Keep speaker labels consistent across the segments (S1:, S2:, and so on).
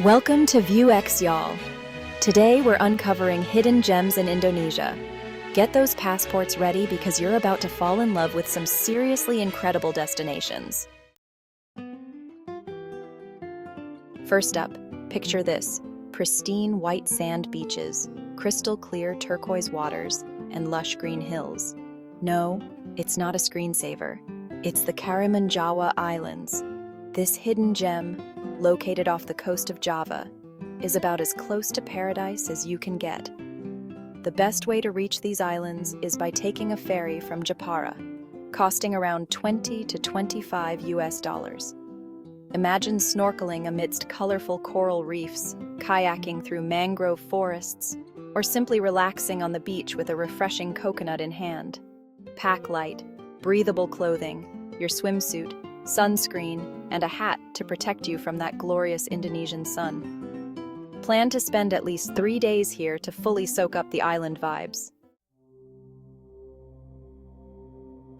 S1: Welcome to VueX, y'all. Today we're uncovering hidden gems in Indonesia. Get those passports ready because you're about to fall in love with some seriously incredible destinations. First up, picture this: pristine white sand beaches, crystal clear turquoise waters, and lush green hills. No, it's not a screensaver. It's the Karimunjawa Islands. This hidden gem, located off the coast of Java, is about as close to paradise as you can get. The best way to reach these islands is by taking a ferry from Jepara, costing around $20 to $25. Imagine snorkeling amidst colorful coral reefs, kayaking through mangrove forests, or simply relaxing on the beach with a refreshing coconut in hand. Pack light, breathable clothing, your swimsuit, sunscreen, and a hat to protect you from that glorious Indonesian sun. Plan to spend at least 3 days here to fully soak up the island vibes.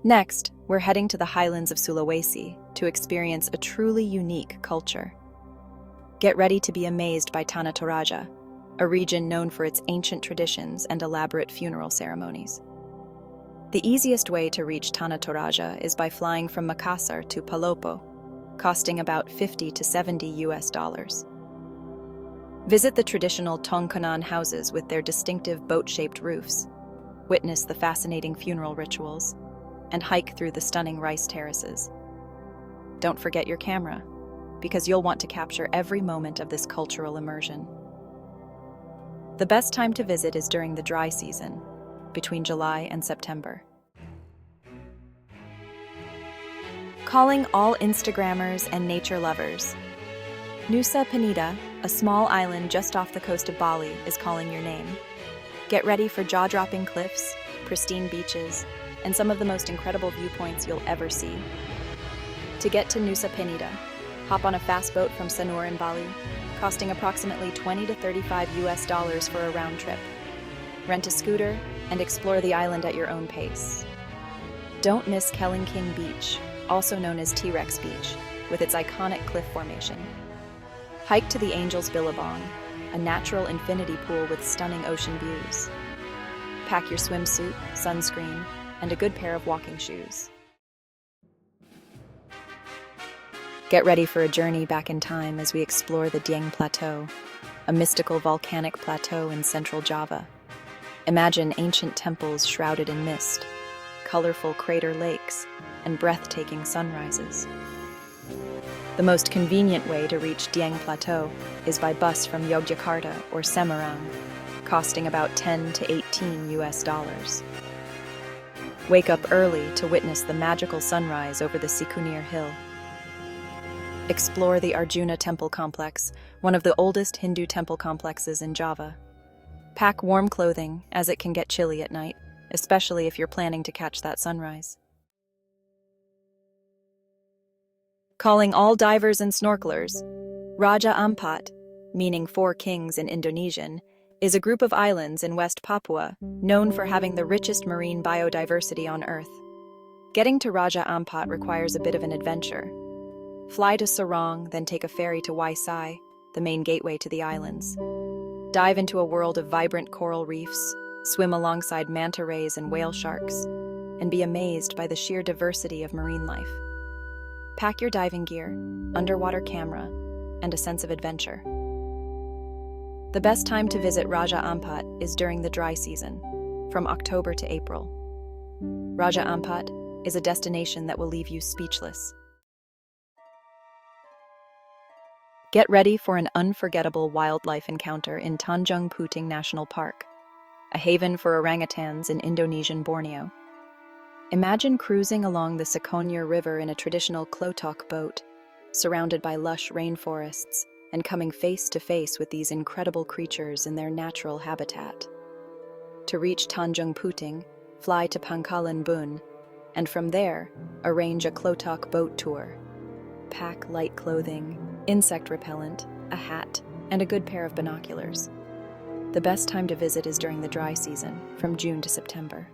S1: Next, we're heading to the highlands of Sulawesi to experience a truly unique culture. Get ready to be amazed by Tana Toraja, a region known for its ancient traditions and elaborate funeral ceremonies. The easiest way to reach Tana Toraja is by flying from Makassar to Palopo, costing about $50 to $70. Visit the traditional Tongkonan houses with their distinctive boat-shaped roofs, witness the fascinating funeral rituals, and hike through the stunning rice terraces. Don't forget your camera, because you'll want to capture every moment of this cultural immersion. The best time to visit is during the dry season, between July and September. Calling all Instagrammers and nature lovers. Nusa Penida, a small island just off the coast of Bali, is calling your name. Get ready for jaw-dropping cliffs, pristine beaches, and some of the most incredible viewpoints you'll ever see. To get to Nusa Penida, hop on a fast boat from Sanur in Bali, costing approximately $20 to $35 for a round trip. Rent a scooter and explore the island at your own pace. Don't miss Kelingking Beach, also known as T-Rex Beach, with its iconic cliff formation. Hike to the Angel's Billabong, a natural infinity pool with stunning ocean views. Pack your swimsuit, sunscreen, and a good pair of walking shoes. Get ready for a journey back in time as we explore the Dieng Plateau, a mystical volcanic plateau in central Java. Imagine ancient temples shrouded in mist, colorful crater lakes, and breathtaking sunrises. The most convenient way to reach Dieng Plateau is by bus from Yogyakarta or Semarang, costing about $10 to $18. Wake up early to witness the magical sunrise over the Sikunir Hill. Explore the Arjuna Temple Complex, one of the oldest Hindu temple complexes in Java. Pack warm clothing, as it can get chilly at night, especially if you're planning to catch that sunrise. Calling all divers and snorkelers, Raja Ampat, meaning Four Kings in Indonesian, is a group of islands in West Papua known for having the richest marine biodiversity on Earth. Getting to Raja Ampat requires a bit of an adventure. Fly to Sorong, then take a ferry to Waisai, the main gateway to the islands. Dive into a world of vibrant coral reefs, swim alongside manta rays and whale sharks, and be amazed by the sheer diversity of marine life. Pack your diving gear, underwater camera, and a sense of adventure. The best time to visit Raja Ampat is during the dry season, from October to April. Raja Ampat is a destination that will leave you speechless. Get ready for an unforgettable wildlife encounter in Tanjung Puting National Park, a haven for orangutans in Indonesian Borneo. Imagine cruising along the Sikunir River in a traditional klotok boat, surrounded by lush rainforests, and coming face to face with these incredible creatures in their natural habitat. To reach Tanjung Puting, fly to Pangkalan Bun, and from there, arrange a klotok boat tour. Pack light clothing, insect repellent, a hat, and a good pair of binoculars. The best time to visit is during the dry season, from June to September.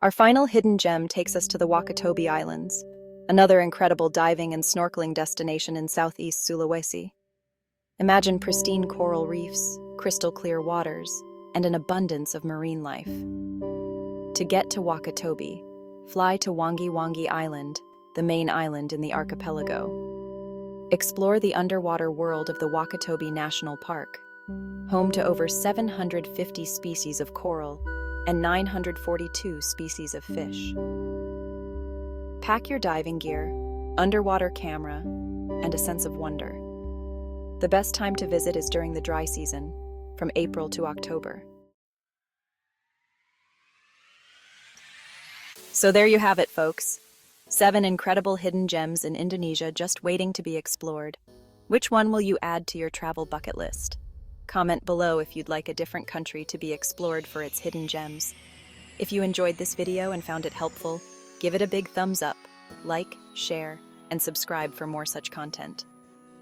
S1: Our final hidden gem takes us to the Wakatobi Islands, Another incredible diving and snorkeling destination in southeast Sulawesi. Imagine pristine coral reefs, crystal clear waters, and an abundance of marine life. To get to Wakatobi, fly to Wangi Island, the main island in the archipelago. Explore the underwater world of the Wakatobi National Park, home to over 750 species of coral and 942 species of fish. Pack your diving gear, underwater camera, and a sense of wonder. The best time to visit is during the dry season, from April to October. So there you have it, folks. 7 incredible hidden gems in Indonesia just waiting to be explored. Which one will you add to your travel bucket list? Comment below if you'd like a different country to be explored for its hidden gems. If you enjoyed this video and found it helpful, give it a big thumbs up, like, share, and subscribe for more such content.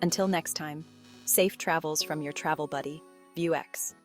S1: Until next time, safe travels from your travel buddy, VueX.